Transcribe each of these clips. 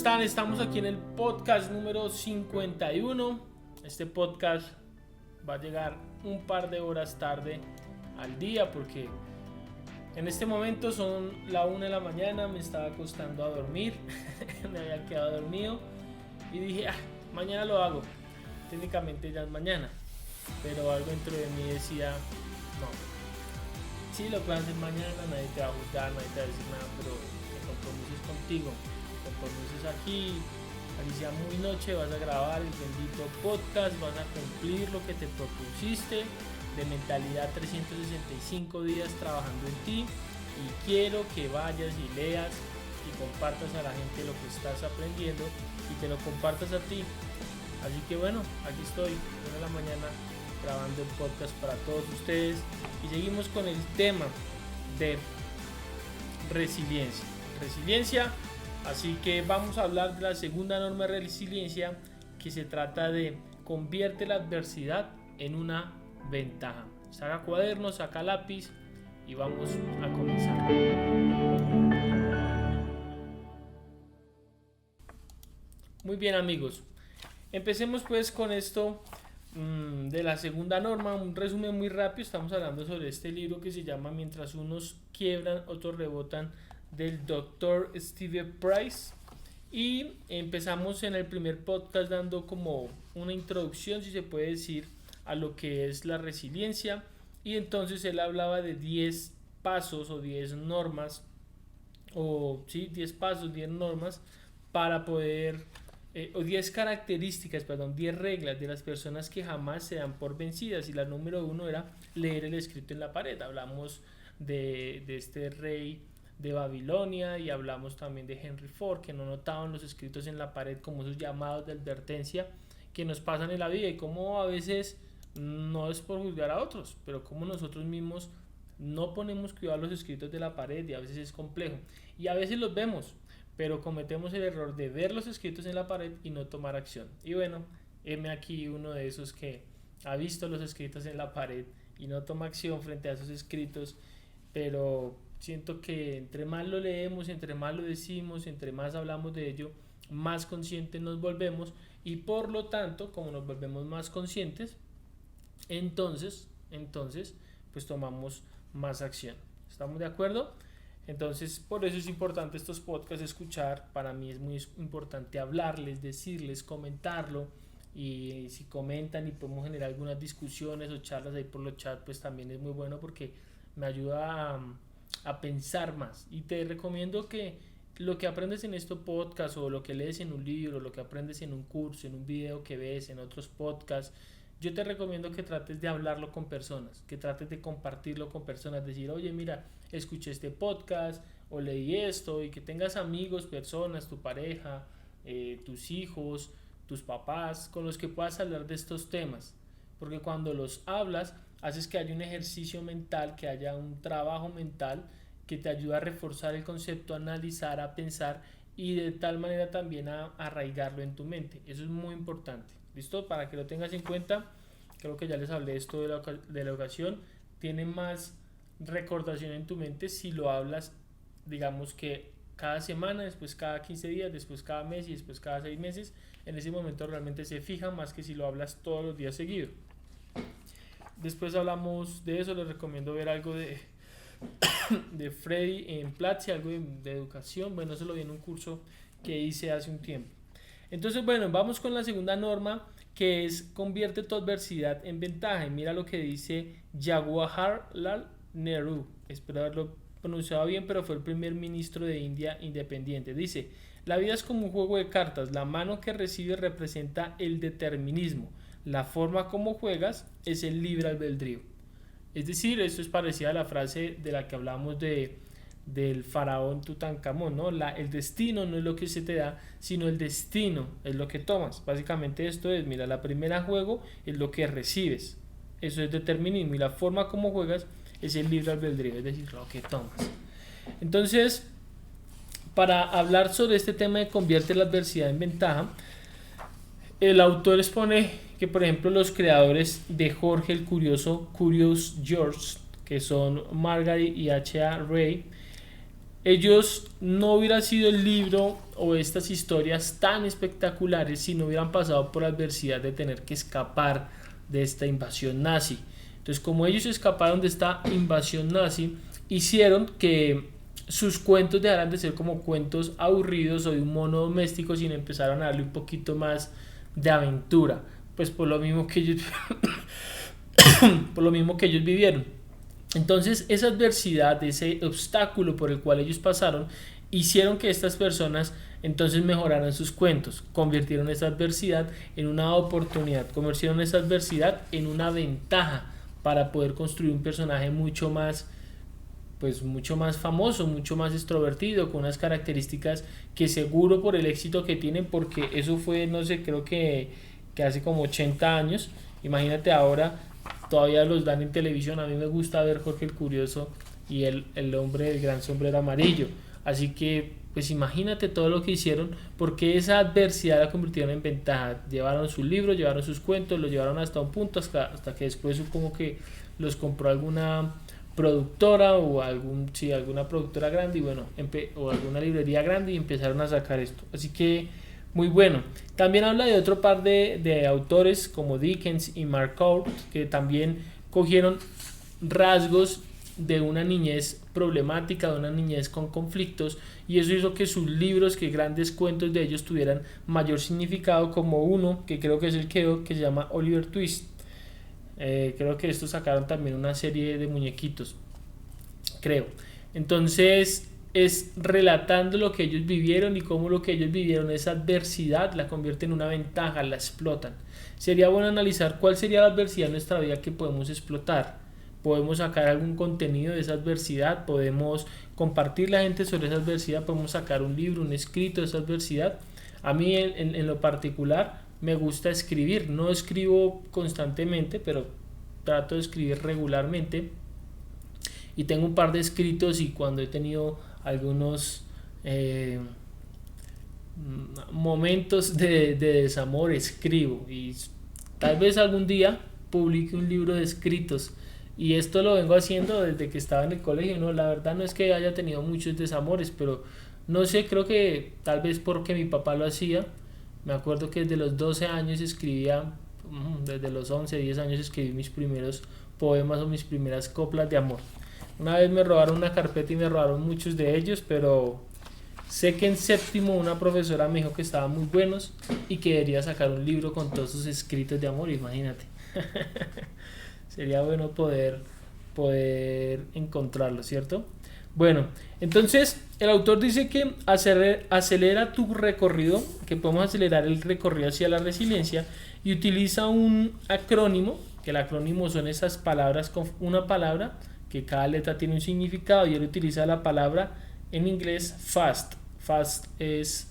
están? Estamos aquí en el podcast número 51. Este podcast va a llegar un par de horas tarde al día porque en este momento son la 1 de la mañana, me estaba acostando a dormir, me había quedado dormido y dije, mañana lo hago. Técnicamente ya es mañana, pero algo dentro de mí decía, no, sí lo puedes hacer mañana, nadie te va a juzgar, nadie te va a decir nada, pero el compromiso es contigo, el compromiso es aquí, así sea muy noche, vas a grabar el bendito podcast, vas a cumplir lo que te propusiste, de mentalidad 365 días trabajando en ti, y quiero que vayas y leas y compartas a la gente lo que estás aprendiendo y te lo compartas a ti. Así que bueno, aquí estoy, 1 de la mañana, grabando el podcast para todos ustedes y seguimos con el tema de resiliencia. Así que vamos a hablar de la segunda norma de resiliencia, que se trata de convierte la adversidad en una ventaja. Saca cuaderno, saca lápiz y vamos a comenzar. Muy bien, amigos, empecemos pues con esto de la segunda norma. Un resumen muy rápido. Estamos hablando sobre este libro que se llama Mientras unos quiebran, otros rebotan, del Dr. Steve Price, y empezamos en el primer podcast dando como una introducción, si se puede decir, a lo que es la resiliencia, y entonces él hablaba de 10 pasos o 10 normas, o sí, 10 pasos, 10 normas para poder o 10 características, 10 reglas de las personas que jamás se dan por vencidas. Y la número 1 era leer el escrito en la pared. Hablamos de este rey de Babilonia y hablamos también de Henry Ford, que no notaban los escritos en la pared como esos llamados de advertencia que nos pasan en la vida, y como a veces no es por juzgar a otros, pero como nosotros mismos no ponemos cuidado a los escritos de la pared, y a veces es complejo y a veces los vemos, pero cometemos el error de ver los escritos en la pared y no tomar acción. Y bueno, heme aquí uno de esos que ha visto los escritos en la pared y no toma acción frente a esos escritos, pero siento que entre más lo leemos, entre más lo decimos, entre más hablamos de ello, más conscientes nos volvemos, y por lo tanto, como nos volvemos más conscientes, entonces pues tomamos más acción. ¿Estamos de acuerdo? Entonces, por eso es importante estos podcasts, escuchar. Para mí es muy importante hablarles, decirles, comentarlo, y si comentan y podemos generar algunas discusiones o charlas ahí por los chats, pues también es muy bueno porque me ayuda a pensar más. Y te recomiendo que lo que aprendes en estos podcasts, o lo que lees en un libro, lo que aprendes en un curso, en un video que ves, en otros podcasts, yo te recomiendo que trates de hablarlo con personas, que trates de compartirlo con personas, decir, oye, mira, escuché este podcast o leí esto, y que tengas amigos, personas, tu pareja, tus hijos, tus papás, con los que puedas hablar de estos temas, porque cuando los hablas, haces que haya un ejercicio mental, que haya un trabajo mental que te ayuda a reforzar el concepto, a analizar, a pensar, y de tal manera también a arraigarlo en tu mente. Eso es muy importante. ¿Listo? Para que lo tengas en cuenta. Creo que ya les hablé esto de la ocasión. Tiene más recordación en tu mente si lo hablas, digamos que cada semana, después cada 15 días, después cada mes y después cada 6 meses. En ese momento realmente se fija más que si lo hablas todos los días seguidos. Después hablamos de eso. Les recomiendo ver algo de Freddy en Platzi, algo de educación. Bueno, eso lo vi en un curso que hice hace un tiempo. Entonces, bueno, vamos con la segunda norma, que es convierte tu adversidad en ventaja. Y mira lo que dice Jawaharlal Nehru. Espero haberlo pronunciado bien, pero fue el primer ministro de India independiente. Dice: la vida es como un juego de cartas. La mano que recibe representa el determinismo. La forma como juegas es el libre albedrío. Es decir, esto es parecido a la frase de la que hablamos del faraón Tutankamón, ¿no? El destino no es lo que se te da, sino el destino es lo que tomas. Básicamente esto es, mira, la primera juego es lo que recibes. Eso es determinismo, y la forma como juegas es el libre albedrío, es decir, lo que tomas. Entonces, para hablar sobre este tema de convierte la adversidad en ventaja, el autor expone que, por ejemplo, los creadores de Jorge el Curioso, Curious George, que son Margaret y H.A. Rey, ellos no hubiera sido el libro o estas historias tan espectaculares si no hubieran pasado por la adversidad de tener que escapar de esta invasión nazi. Entonces, como ellos escaparon de esta invasión nazi, hicieron que sus cuentos dejaran de ser como cuentos aburridos o de un mono doméstico, sino empezaron a darle un poquito más de aventura, pues por lo mismo que ellos por lo mismo que ellos vivieron. Entonces, esa adversidad, ese obstáculo por el cual ellos pasaron, hicieron que estas personas entonces mejoraran sus cuentos, convirtieron esa adversidad en una oportunidad, convirtieron esa adversidad en una ventaja para poder construir un personaje mucho más, pues mucho más famoso, mucho más extrovertido, con unas características que seguro por el éxito que tienen, porque eso fue, no sé, creo que hace como 80 años, imagínate ahora, todavía los dan en televisión. A mí me gusta ver Jorge el Curioso y el hombre del gran sombrero amarillo, así que pues imagínate todo lo que hicieron, porque esa adversidad la convirtieron en ventaja, llevaron sus libros, llevaron sus cuentos, los llevaron hasta un punto, hasta que después como que los compró alguna productora o alguna productora grande y bueno, o alguna librería grande y empezaron a sacar esto, así que muy bueno. También habla de otro par de autores como Dickens y Marcourt, que también cogieron rasgos de una niñez problemática, de una niñez con conflictos, y eso hizo que sus libros, que grandes cuentos de ellos tuvieran mayor significado, como uno que creo que es el que se llama Oliver Twist. Creo que estos sacaron también una serie de muñequitos, creo. Entonces es relatando lo que ellos vivieron y cómo lo que ellos vivieron, esa adversidad, la convierte en una ventaja, la explotan. Sería bueno analizar cuál sería la adversidad en nuestra vida que podemos explotar. Podemos sacar algún contenido de esa adversidad, podemos compartir la gente sobre esa adversidad, podemos sacar un libro, un escrito de esa adversidad. A mí en lo particular me gusta escribir, no escribo constantemente, pero trato de escribir regularmente y tengo un par de escritos, y cuando he tenido algunos momentos de desamor escribo, y tal vez algún día publique un libro de escritos, y esto lo vengo haciendo desde que estaba en el colegio. No, la verdad no es que haya tenido muchos desamores, pero no sé, creo que tal vez porque mi papá lo hacía. Me acuerdo que desde los 12 años escribía, desde los 11, 10 años escribí mis primeros poemas o mis primeras coplas de amor. Una vez me robaron una carpeta y me robaron muchos de ellos, pero sé que en séptimo una profesora me dijo que estaban muy buenos y que debería sacar un libro con todos sus escritos de amor, imagínate. Sería bueno poder encontrarlo, ¿cierto? Bueno, entonces el autor dice que acelera tu recorrido, que podemos acelerar el recorrido hacia la resiliencia, y utiliza un acrónimo, que el acrónimo son esas palabras con una palabra, que cada letra tiene un significado, y él utiliza la palabra en inglés FAST. FAST es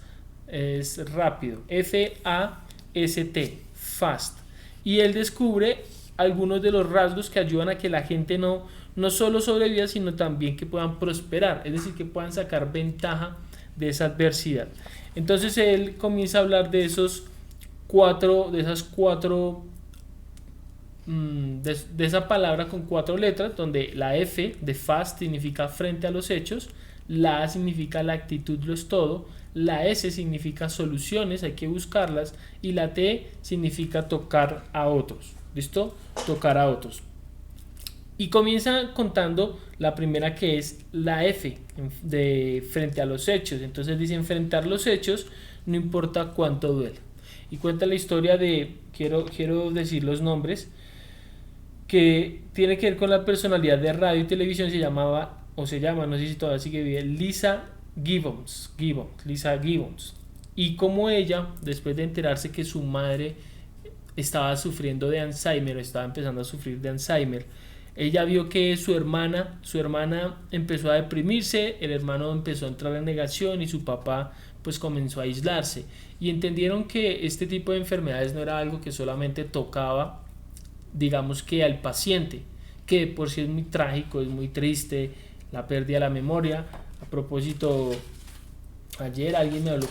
rápido, F-A-S-T, FAST. Y él descubre algunos de los rasgos que ayudan a que la gente no solo sobreviva, sino también que puedan prosperar, es decir, que puedan sacar ventaja de esa adversidad. Entonces él comienza a hablar de de esa palabra con 4 letras, donde la F de fast significa frente a los hechos, la A significa la actitud lo es todo, la S significa soluciones, hay que buscarlas, y la T significa tocar a otros. ¿Listo? Tocar a otros. Y comienza contando la primera, que es la F de frente a los hechos. Entonces dice: enfrentar los hechos no importa cuánto duela. Y cuenta la historia de, quiero decir los nombres, que tiene que ver con la personalidad de radio y televisión. Se llama, no sé si todavía sigue viva, Lisa Gibbons. Y como ella, después de enterarse que su madre estaba sufriendo de Alzheimer, estaba empezando a sufrir de Alzheimer, ella vio que su hermana empezó a deprimirse, el hermano empezó a entrar en negación y su papá pues comenzó a aislarse, y entendieron que este tipo de enfermedades no era algo que solamente tocaba, digamos, que al paciente, que por sí es muy trágico, es muy triste, la pérdida de la memoria. A propósito, ayer alguien me habló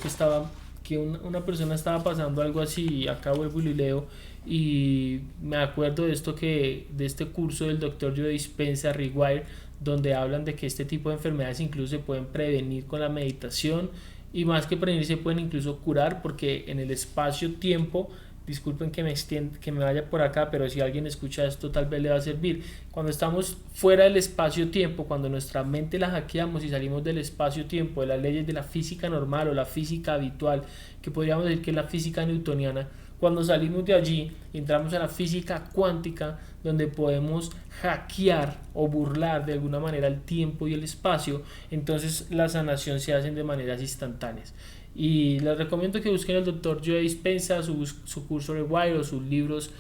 que una persona estaba pasando algo así, acá vuelvo y leo, y me acuerdo de este curso del doctor Joe Dispenza Rewire, donde hablan de que este tipo de enfermedades incluso se pueden prevenir con la meditación y más que prevenir se pueden incluso curar, porque en el espacio-tiempo, disculpen que que me vaya por acá, pero si alguien escucha esto tal vez le va a servir. Cuando estamos fuera del espacio-tiempo, cuando nuestra mente la hackeamos y salimos del espacio-tiempo, de las leyes de la física normal o la física habitual, que podríamos decir que es la física newtoniana, cuando salimos de allí entramos a la física cuántica, donde podemos hackear o burlar de alguna manera el tiempo y el espacio. Entonces la sanación se hace de maneras instantáneas. Y les recomiendo que busquen al doctor Joe Dispenza, su curso de Wire o sus libros.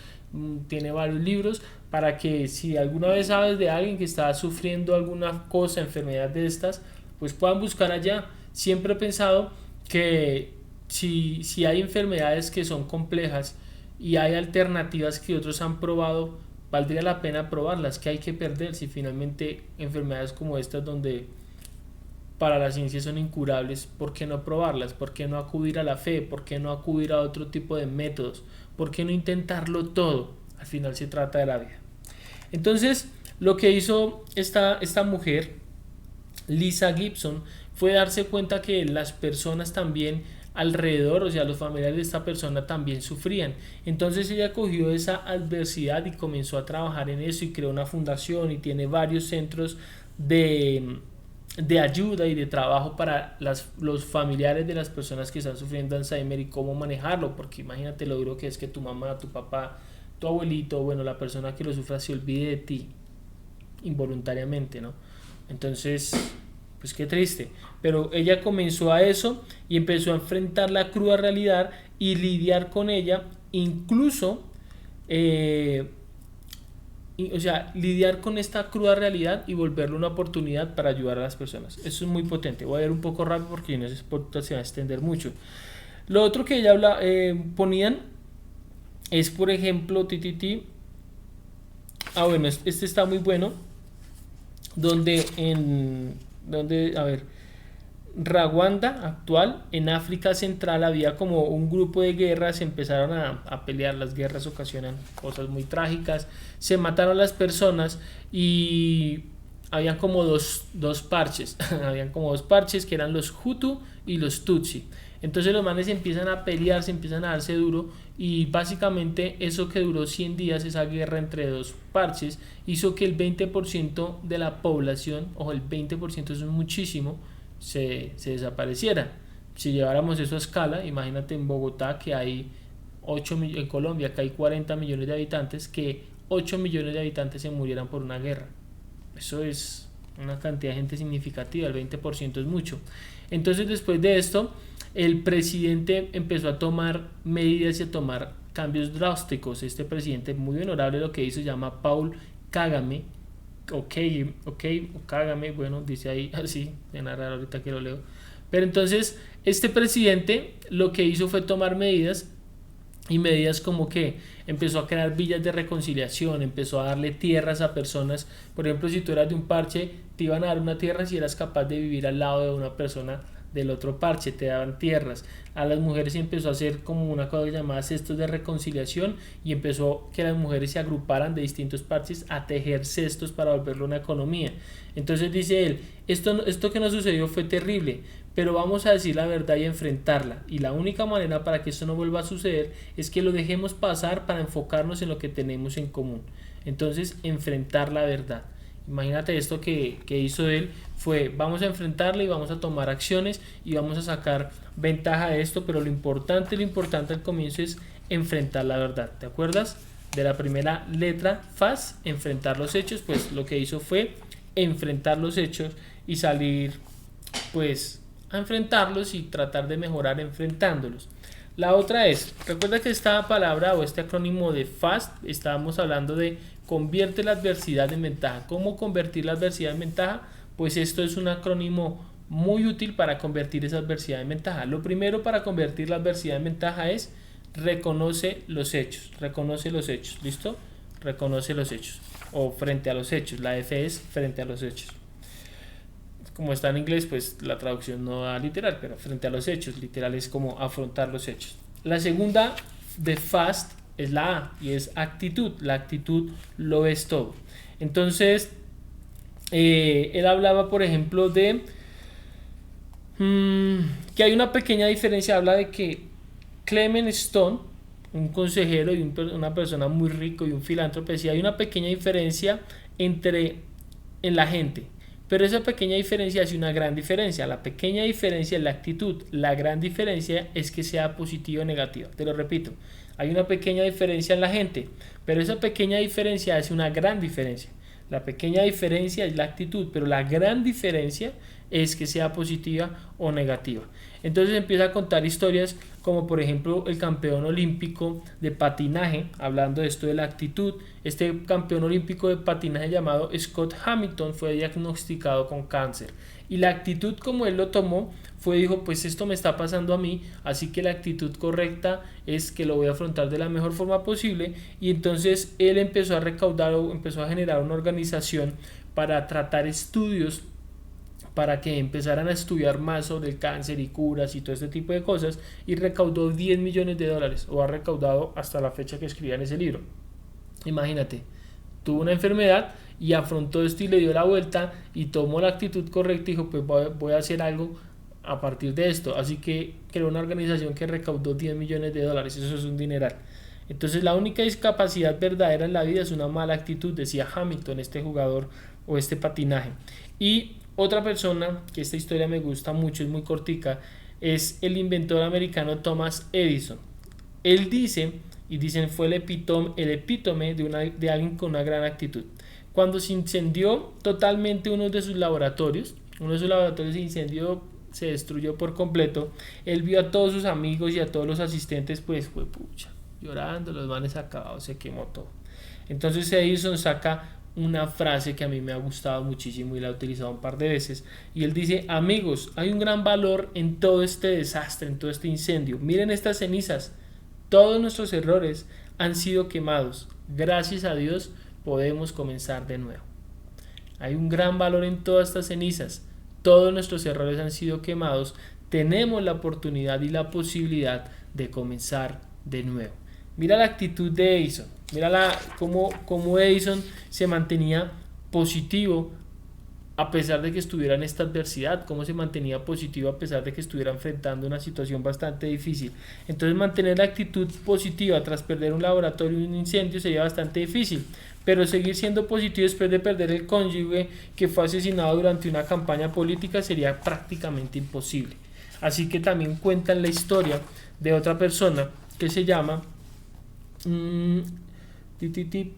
Tiene varios libros para que si alguna vez sabes de alguien que está sufriendo alguna cosa, enfermedad de estas, pues puedan buscar allá. Siempre he pensado que si hay enfermedades que son complejas y hay alternativas que otros han probado, valdría la pena probarlas. ¿Qué hay que perder si finalmente enfermedades como estas, donde para la ciencia son incurables, por qué no probarlas? ¿Por qué no acudir a la fe? ¿Por qué no acudir a otro tipo de métodos? ¿Por qué no intentarlo todo? Al final se trata de la vida. Entonces, lo que hizo esta mujer, Lisa Gibson, fue darse cuenta que las personas también alrededor, o sea, los familiares de esta persona también sufrían. Entonces ella cogió esa adversidad y comenzó a trabajar en eso y creó una fundación y tiene varios centros de ayuda y de trabajo para los familiares de las personas que están sufriendo Alzheimer y cómo manejarlo, porque imagínate lo duro que es que tu mamá, tu papá, tu abuelito, bueno, la persona que lo sufra se olvide de ti involuntariamente, ¿no? Entonces, pues qué triste. Pero ella comenzó a eso y empezó a enfrentar la cruda realidad y lidiar con ella, incluso o sea, lidiar con esta cruda realidad y volverlo una oportunidad para ayudar a las personas. Eso es muy potente. Voy a ir un poco rápido porque en ese podcast se va a extender mucho. Lo otro que ella ponían es, por ejemplo, bueno, este está muy bueno, donde a ver, Rwanda actual, en África Central, había como un grupo de guerras, se empezaron a pelear. Las guerras ocasionan cosas muy trágicas, se mataron las personas y habían como dos parches, habían como dos parches que eran los Hutu y los Tutsi. Entonces los manes empiezan a pelear, se empiezan a darse duro y básicamente eso que duró 100 días, esa guerra entre dos parches, hizo que el 20% de la población, o el 20% eso es muchísimo, se desapareciera. Si lleváramos eso a escala, imagínate en Bogotá que hay 8 en Colombia que hay 40 millones de habitantes, que 8 millones de habitantes se murieran por una guerra. Eso es una cantidad de gente significativa, el 20% es mucho. Entonces después de esto, el presidente empezó a tomar medidas y a tomar cambios drásticos. Este presidente muy honorable lo que hizo se llama Paul Kagame, Kagame, bueno, dice ahí así, me narrar ahorita que lo leo. Pero entonces este presidente lo que hizo fue tomar medidas, y medidas como que empezó a crear villas de reconciliación, empezó a darle tierras a personas. Por ejemplo, si tú eras de un parche, te iban a dar una tierra si eras capaz de vivir al lado de una persona del otro parche, te daban tierras. A las mujeres empezó a hacer como una cosa llamada cestos de reconciliación, y empezó que las mujeres se agruparan de distintos parches a tejer cestos para volverlo una economía. Entonces dice él, esto que nos sucedió fue terrible, pero vamos a decir la verdad y enfrentarla, y la única manera para que esto no vuelva a suceder es que lo dejemos pasar para enfocarnos en lo que tenemos en común. Entonces, enfrentar la verdad. Imagínate esto que hizo él, fue vamos a enfrentarla y vamos a tomar acciones y vamos a sacar ventaja de esto, pero lo importante al comienzo es enfrentar la verdad. ¿Te acuerdas de la primera letra, FAS, enfrentar los hechos? Pues lo que hizo fue enfrentar los hechos y salir pues a enfrentarlos y tratar de mejorar enfrentándolos. La otra es, recuerda que esta palabra o este acrónimo de FAST, estábamos hablando de convierte la adversidad en ventaja. ¿Cómo convertir la adversidad en ventaja? Pues esto es un acrónimo muy útil para convertir esa adversidad en ventaja. Lo primero para convertir la adversidad en ventaja es reconoce los hechos. Reconoce los hechos, ¿listo? Reconoce los hechos o frente a los hechos. La F es frente a los hechos. Como está en inglés, pues la traducción no da literal, pero frente a los hechos, literal es como afrontar los hechos. La segunda de FAST es la A y es actitud. La actitud lo es todo. Entonces, él hablaba, por ejemplo, de que hay una pequeña diferencia. Habla de que Clement Stone, un consejero y una persona muy rico y un filántropo, decía, hay una pequeña diferencia en la gente, pero esa pequeña diferencia hace una gran diferencia. La pequeña diferencia es la actitud, la gran diferencia es que sea positiva o negativa. Te lo repito, hay una pequeña diferencia en la gente, pero esa pequeña diferencia hace una gran diferencia. La pequeña diferencia es la actitud, pero la gran diferencia es que sea positiva o negativa. Entonces empieza a contar historias como por ejemplo el campeón olímpico de patinaje, hablando de esto de la actitud. Este campeón olímpico de patinaje llamado Scott Hamilton fue diagnosticado con cáncer. Y la actitud como él lo tomó dijo, pues esto me está pasando a mí, así que la actitud correcta es que lo voy a afrontar de la mejor forma posible. Y entonces él empezó a recaudar o empezó a generar una organización para tratar estudios, para que empezaran a estudiar más sobre el cáncer y curas y todo este tipo de cosas, y recaudó $10 millones, o ha recaudado hasta la fecha que escribía en ese libro. Imagínate, tuvo una enfermedad y afrontó esto y le dio la vuelta y tomó la actitud correcta y dijo, pues voy a hacer algo a partir de esto. Así que creó una organización que recaudó $10 millones, eso es un dineral. Entonces la única discapacidad verdadera en la vida es una mala actitud, decía Hamilton, este jugador o este patinaje. Y otra persona, que esta historia me gusta mucho, es muy cortica, es el inventor americano Thomas Edison. Él dice, y dicen fue el epítome de alguien con una gran actitud. Cuando se incendió totalmente uno de sus laboratorios se incendió, se destruyó por completo, él vio a todos sus amigos y a todos los asistentes, pues fue pucha, llorando, los manes acabados, se quemó todo. Entonces Edison saca una frase que a mí me ha gustado muchísimo y la he utilizado un par de veces, y él dice, amigos, hay un gran valor en todo este desastre, en todo este incendio. Miren estas cenizas, todos nuestros errores han sido quemados, gracias a Dios podemos comenzar de nuevo. Hay un gran valor en todas estas cenizas, todos nuestros errores han sido quemados, tenemos la oportunidad y la posibilidad de comenzar de nuevo. Mira la actitud de Edison, mira cómo Edison se mantenía positivo a pesar de que estuviera en esta adversidad, cómo se mantenía positivo a pesar de que estuviera enfrentando una situación bastante difícil. Entonces mantener la actitud positiva tras perder un laboratorio y un incendio sería bastante difícil, pero seguir siendo positivo después de perder el cónyuge que fue asesinado durante una campaña política sería prácticamente imposible. Así que también cuentan la historia de otra persona que se llama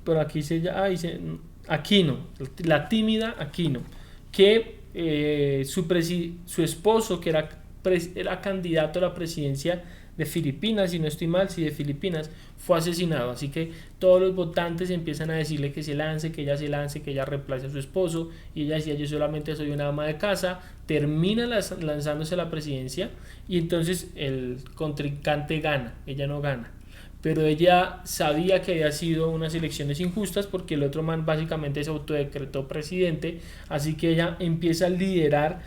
por aquí se llama Aquino, la tímida Aquino, que su esposo, que era candidato a la presidencia de Filipinas, si no estoy mal, sí, de Filipinas, fue asesinado. Así que todos los votantes empiezan a decirle que ella se lance, que ella reemplace a su esposo, y ella decía, yo solamente soy una ama de casa, termina lanzándose a la presidencia, y entonces el contrincante gana, ella no gana. Pero ella sabía que había sido unas elecciones injustas porque el otro man básicamente se autodecretó presidente, así que ella empieza a liderar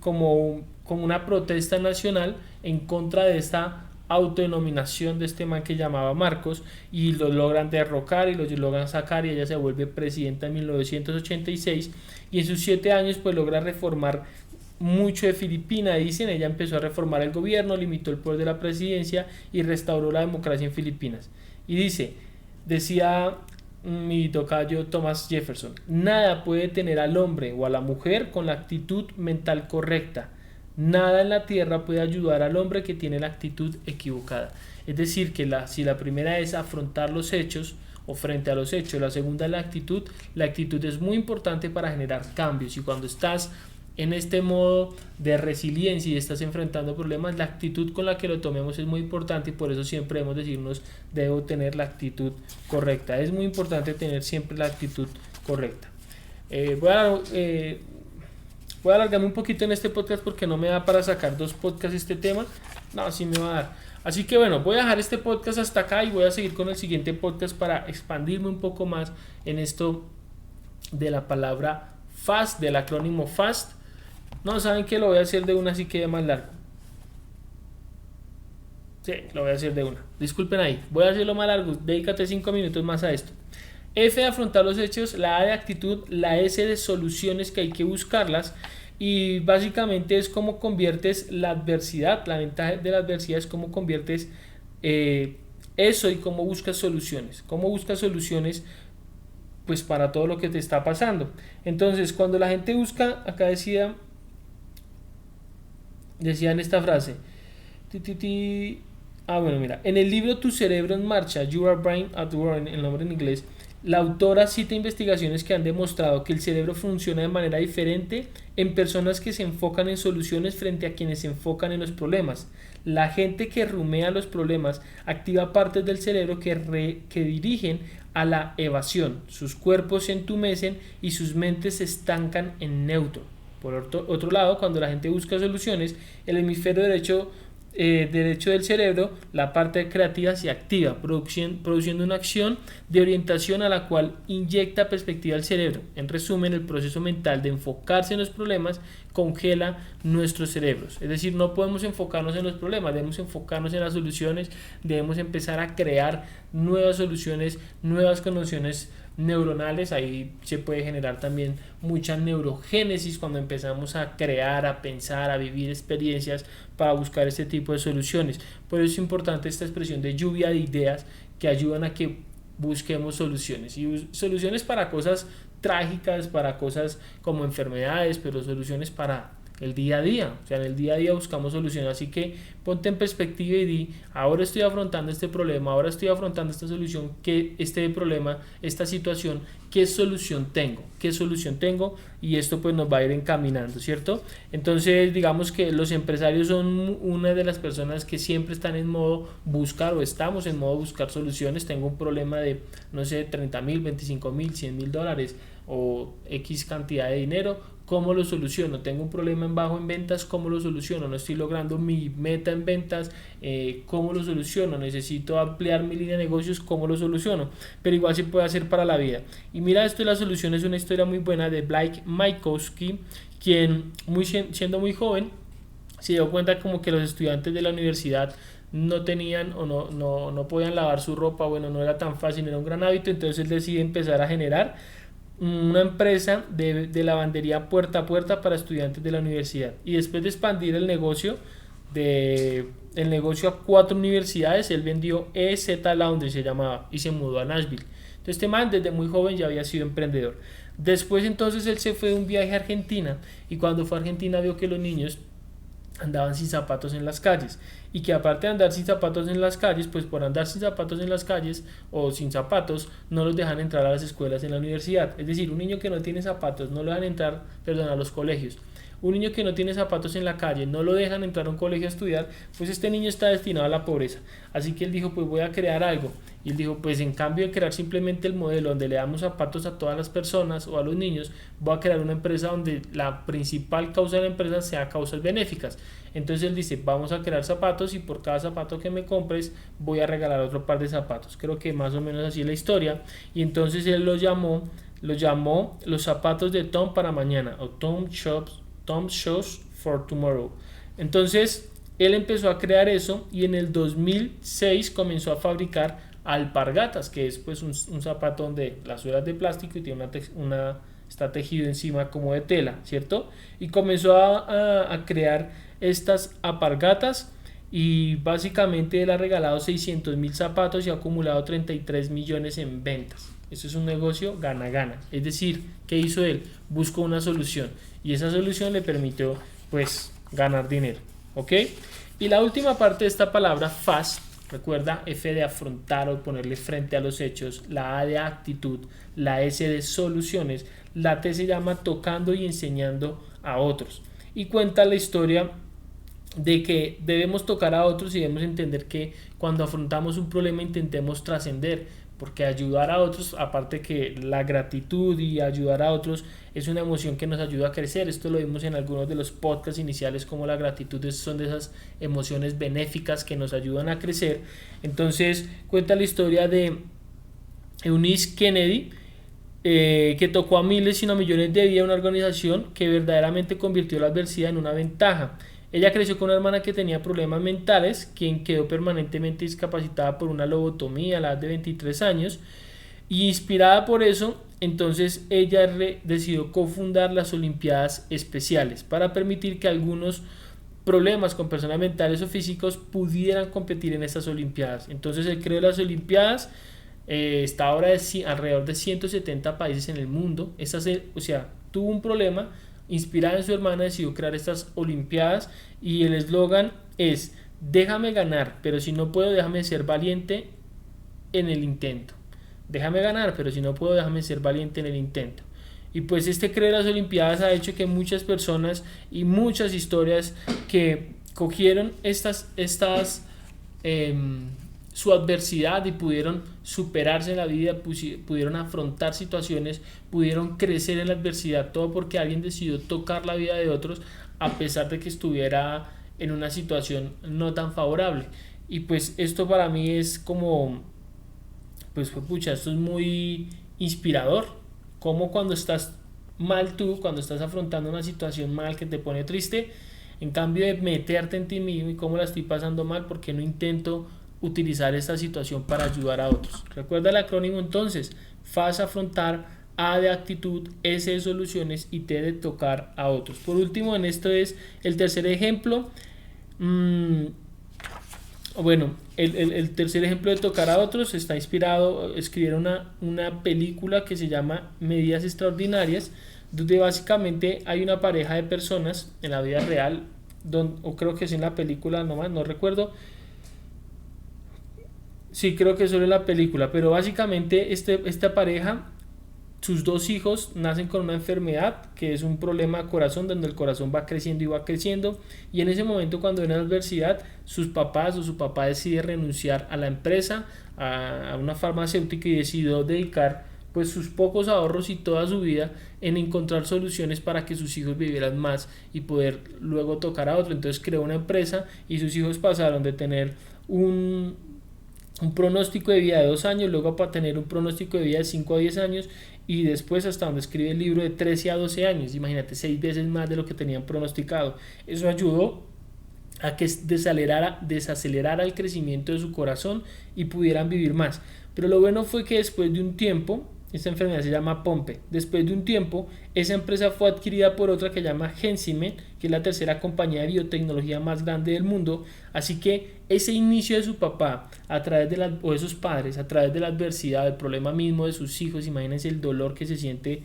como una protesta nacional en contra de esta autodenominación de este man que llamaba Marcos, y lo logran derrocar y lo logran sacar, y ella se vuelve presidenta en 1986, y en sus 7 años pues logra reformar mucho de Filipinas. Dicen, ella empezó a reformar el gobierno, limitó el poder de la presidencia y restauró la democracia en Filipinas. Y decía mi tocayo Thomas Jefferson, nada puede tener al hombre o a la mujer con la actitud mental correcta. Nada en la tierra puede ayudar al hombre que tiene la actitud equivocada. Es decir, que si la primera es afrontar los hechos o frente a los hechos, la segunda es la actitud es muy importante para generar cambios, y cuando estás en este modo de resiliencia y estás enfrentando problemas, la actitud con la que lo tomemos es muy importante, y por eso siempre debemos decirnos, debo tener la actitud correcta. Es muy importante tener siempre la actitud correcta. Voy a alargarme un poquito en este podcast porque no me da para sacar 2 podcasts este tema. No, sí me va a dar. Así que bueno, voy a dejar este podcast hasta acá y voy a seguir con el siguiente podcast para expandirme un poco más en esto de la palabra FAST, del acrónimo FAST. No, saben que lo voy a hacer de una, así que más largo. Sí, lo voy a hacer de una. Disculpen ahí, voy a hacerlo más largo. Dedícate 5 minutos más a esto. F de afrontar los hechos, la A de actitud, la S de soluciones que hay que buscarlas. Y básicamente es cómo conviertes la adversidad, la ventaja de la adversidad es cómo conviertes eso y cómo buscas soluciones. Cómo buscas soluciones pues para todo lo que te está pasando. Entonces, cuando la gente busca, acá decían en esta frase, bueno, mira, en el libro Tu cerebro en marcha, Your Brain at Work, el nombre en inglés, la autora cita investigaciones que han demostrado que el cerebro funciona de manera diferente en personas que se enfocan en soluciones frente a quienes se enfocan en los problemas. La gente que rumea los problemas activa partes del cerebro que dirigen a la evasión. Sus cuerpos se entumecen y sus mentes se estancan en neutro. Por otro lado, cuando la gente busca soluciones, el hemisferio derecho del cerebro, la parte creativa se activa, produciendo una acción de orientación a la cual inyecta perspectiva al cerebro. En resumen, el proceso mental de enfocarse en los problemas congela nuestros cerebros. Es decir, no podemos enfocarnos en los problemas, debemos enfocarnos en las soluciones, debemos empezar a crear nuevas soluciones, nuevas conexiones neuronales. Ahí se puede generar también mucha neurogénesis cuando empezamos a crear, a pensar, a vivir experiencias para buscar este tipo de soluciones. Por eso es importante esta expresión de lluvia de ideas que ayudan a que busquemos soluciones, y soluciones para cosas trágicas, para cosas como enfermedades, pero soluciones para el día a día. O sea, en el día a día buscamos soluciones. Así que ponte en perspectiva y di, ahora estoy afrontando este problema, ahora estoy afrontando esta solución, este problema, esta situación, ¿qué solución tengo? ¿Qué solución tengo? Y esto pues nos va a ir encaminando, ¿cierto? Entonces digamos que los empresarios son una de las personas que siempre están en modo buscar, o estamos en modo buscar soluciones. Tengo un problema de, no sé, 30,000, 25,000, 100,000 dólares o X cantidad de dinero. ¿Cómo lo soluciono? Tengo un problema en ventas, ¿cómo lo soluciono? No estoy logrando mi meta en ventas, ¿cómo lo soluciono? Necesito ampliar mi línea de negocios, ¿cómo lo soluciono? Pero igual se puede hacer para la vida. Y mira, esto de la solución es una historia muy buena de Blake Mycoskie, quien siendo muy joven se dio cuenta como que los estudiantes de la universidad no tenían o no podían lavar su ropa. Bueno, no era tan fácil, era un gran hábito. Entonces él decide empezar a generar una empresa de lavandería puerta a puerta para estudiantes de la universidad, y después de expandir el negocio a 4 universidades, él vendió EZ Laundry, se llamaba, y se mudó a Nashville. Entonces este man desde muy joven ya había sido emprendedor. Después entonces él se fue de un viaje a Argentina, y cuando fue a Argentina vio que los niños andaban sin zapatos en las calles, y que aparte de andar sin zapatos en las calles, pues por andar sin zapatos en las calles o sin zapatos no los dejan entrar a las escuelas en la universidad. Es decir, un niño que no tiene zapatos no lo dejan entrar, a los colegios. Un niño que no tiene zapatos en la calle no lo dejan entrar a un colegio a estudiar, pues este niño está destinado a la pobreza. Así que él dijo, pues voy a crear algo. Y él dijo, pues en cambio de crear simplemente el modelo donde le damos zapatos a todas las personas o a los niños, voy a crear una empresa donde la principal causa de la empresa sea causas benéficas. Entonces él dice, vamos a crear zapatos, y por cada zapato que me compres voy a regalar otro par de zapatos. Creo que más o menos así es la historia. Y entonces él lo llamó los zapatos de Tom para mañana, o Tom Shoes for Tomorrow. Entonces él empezó a crear eso, y en el 2006 comenzó a fabricar alpargatas, que es pues un zapato donde la suela es de plástico y tiene está tejido encima como de tela, ¿cierto? Y comenzó a crear estas alpargatas, y básicamente él ha regalado 600,000 zapatos y ha acumulado 33 millones en ventas. Eso es un negocio gana-gana. Es decir, ¿qué hizo él? Buscó una solución, y esa solución le permitió pues ganar dinero, ¿ok? Y la última parte de esta palabra, fast, recuerda, F de afrontar o ponerle frente a los hechos, la A de actitud, la S de soluciones, la T se llama tocando y enseñando a otros. Y cuenta la historia de que debemos tocar a otros y debemos entender que cuando afrontamos un problema intentemos trascender, porque ayudar a otros, aparte que la gratitud y ayudar a otros es una emoción que nos ayuda a crecer. Esto lo vimos en algunos de los podcasts iniciales, como la gratitud son de esas emociones benéficas que nos ayudan a crecer. Entonces cuenta la historia de Eunice Kennedy, que tocó a miles y no a millones de vidas, una organización que verdaderamente convirtió la adversidad en una ventaja. Ella creció con una hermana que tenía problemas mentales, quien quedó permanentemente discapacitada por una lobotomía a la edad de 23 años. Y inspirada por eso, entonces ella decidió cofundar las Olimpiadas Especiales para permitir que algunos problemas con personas mentales o físicos pudieran competir en estas Olimpiadas. Entonces él creó las Olimpiadas, está ahora alrededor de 170 países en el mundo. O sea, tuvo un problema, inspirada en su hermana decidió crear estas Olimpiadas y el eslogan es: déjame ganar, pero si no puedo, déjame ser valiente en el intento. Déjame ganar, pero si no puedo, déjame ser valiente en el intento. Y pues creo de las Olimpiadas ha hecho que muchas personas y muchas historias que cogieron su adversidad y pudieron superarse en la vida, pudieron afrontar situaciones, pudieron crecer en la adversidad, todo porque alguien decidió tocar la vida de otros a pesar de que estuviera en una situación no tan favorable. Y pues esto para mí es como, pues pucha, esto es muy inspirador, como cuando estás mal tú, cuando estás afrontando una situación mal que te pone triste, en cambio de meterte en ti mismo y cómo la estoy pasando mal, ¿por qué no intento utilizar esta situación para ayudar a otros? Recuerda el acrónimo entonces: FAS afrontar, A de actitud, S de soluciones y T de tocar a otros. Por último, en esto es el tercer ejemplo. Bueno, el tercer ejemplo de tocar a otros está inspirado, escribieron una película que se llama Medidas Extraordinarias, donde básicamente hay una pareja de personas en la vida real, o creo que es en la película nomás, no recuerdo. Sí, creo que es sobre la película, pero básicamente esta pareja, sus dos hijos nacen con una enfermedad que es un problema de corazón, donde el corazón va creciendo y va creciendo, y en ese momento, cuando hay una adversidad, sus papás o su papá decide renunciar a la empresa, a una farmacéutica, y decidió dedicar pues sus pocos ahorros y toda su vida en encontrar soluciones para que sus hijos vivieran más y poder luego tocar a otro. Entonces creó una empresa y sus hijos pasaron de tener un pronóstico de vida de 2 años, luego para tener un pronóstico de vida de 5 a 10 años, y después hasta donde escribe el libro de 13 a 12 años, imagínate, 6 veces más de lo que tenían pronosticado. Eso ayudó a que desacelerara el crecimiento de su corazón y pudieran vivir más. Pero lo bueno fue que después de un tiempo, esta enfermedad se llama Pompe, después de un tiempo esa empresa fue adquirida por otra que se llama Gensime, que es la tercera compañía de biotecnología más grande del mundo. Así que ese inicio de su papá, o de sus padres, a través de la adversidad, del problema mismo de sus hijos, imagínense el dolor que se siente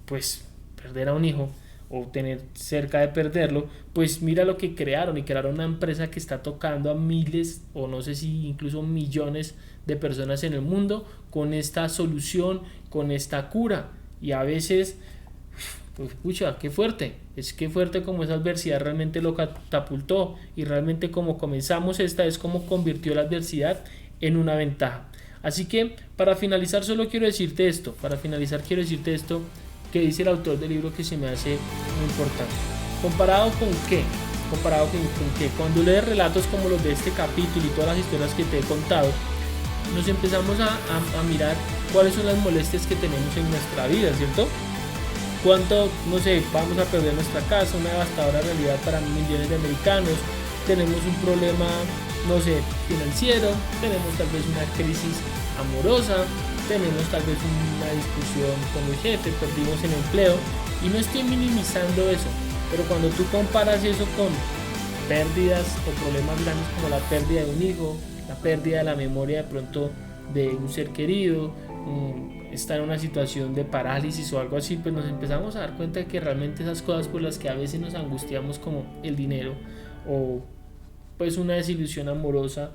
pues perder a un hijo o tener cerca de perderlo, pues mira lo que crearon, y crearon una empresa que está tocando a miles o no sé si incluso millones de personas en el mundo con esta solución, con esta cura. Y a veces, pues pucha, qué fuerte, qué fuerte como esa adversidad realmente lo catapultó, y realmente como comenzamos esta es como convirtió la adversidad en una ventaja. Así que para finalizar quiero decirte esto que dice el autor del libro, que se me hace muy importante. ¿Comparado con qué? Cuando lees relatos como los de este capítulo y todas las historias que te he contado, nos empezamos a mirar cuáles son las molestias que tenemos en nuestra vida, ¿cierto? Cuánto, no sé, vamos a perder nuestra casa, una devastadora realidad para millones de americanos, tenemos un problema, no sé, financiero, tenemos tal vez una crisis amorosa, tenemos tal vez una discusión con el jefe, perdimos el empleo, y no estoy minimizando eso, pero cuando tú comparas eso con pérdidas o problemas grandes como la pérdida de un hijo, la pérdida de la memoria de pronto de un ser querido, estar en una situación de parálisis o algo así, pues nos empezamos a dar cuenta de que realmente esas cosas por las que a veces nos angustiamos, como el dinero o pues una desilusión amorosa,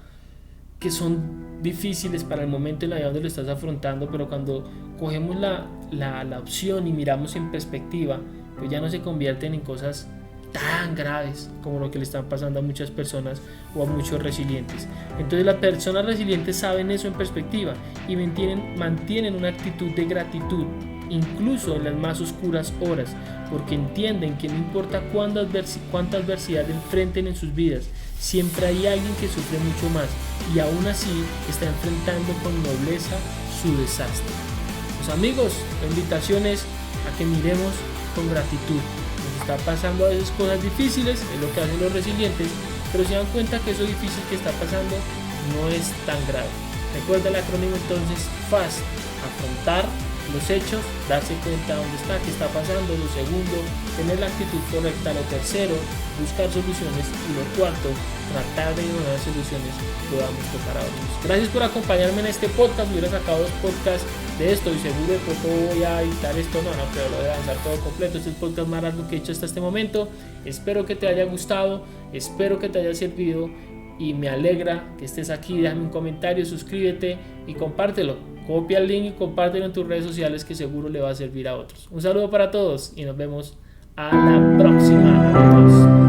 que son difíciles para el momento en la vida donde lo estás afrontando, pero cuando cogemos la opción y miramos en perspectiva, pues ya no se convierten en cosas tan graves como lo que le están pasando a muchas personas o a muchos resilientes. Entonces las personas resilientes saben eso en perspectiva y mantienen una actitud de gratitud incluso en las más oscuras horas, porque entienden que no importa cuánta adversidad enfrenten en sus vidas, siempre hay alguien que sufre mucho más y aún así está enfrentando con nobleza su desastre. Pues amigos, la invitación es a que miremos con gratitud. Nos está pasando a veces cosas difíciles, es lo que hacen los resilientes, pero se dan cuenta que eso difícil que está pasando no es tan grave. Recuerda el acrónimo entonces FAST: afrontar los hechos, darse cuenta dónde está, qué está pasando. Lo segundo, tener la actitud correcta. Lo tercero, buscar soluciones. Y lo cuarto, tratar de encontrar soluciones que podamos tocar a otros. Gracias por acompañarme en este podcast. Hubiera sacado 2 podcasts de esto y seguro de poco voy a editar esto, no, pero lo voy a lanzar todo completo. Este es el podcast más largo que he hecho hasta este momento. Espero que te haya gustado, espero que te haya servido y me alegra que estés aquí. Déjame un comentario, suscríbete y compártelo. Copia el link y compártelo en tus redes sociales, que seguro le va a servir a otros. Un saludo para todos y nos vemos a la próxima. Adiós.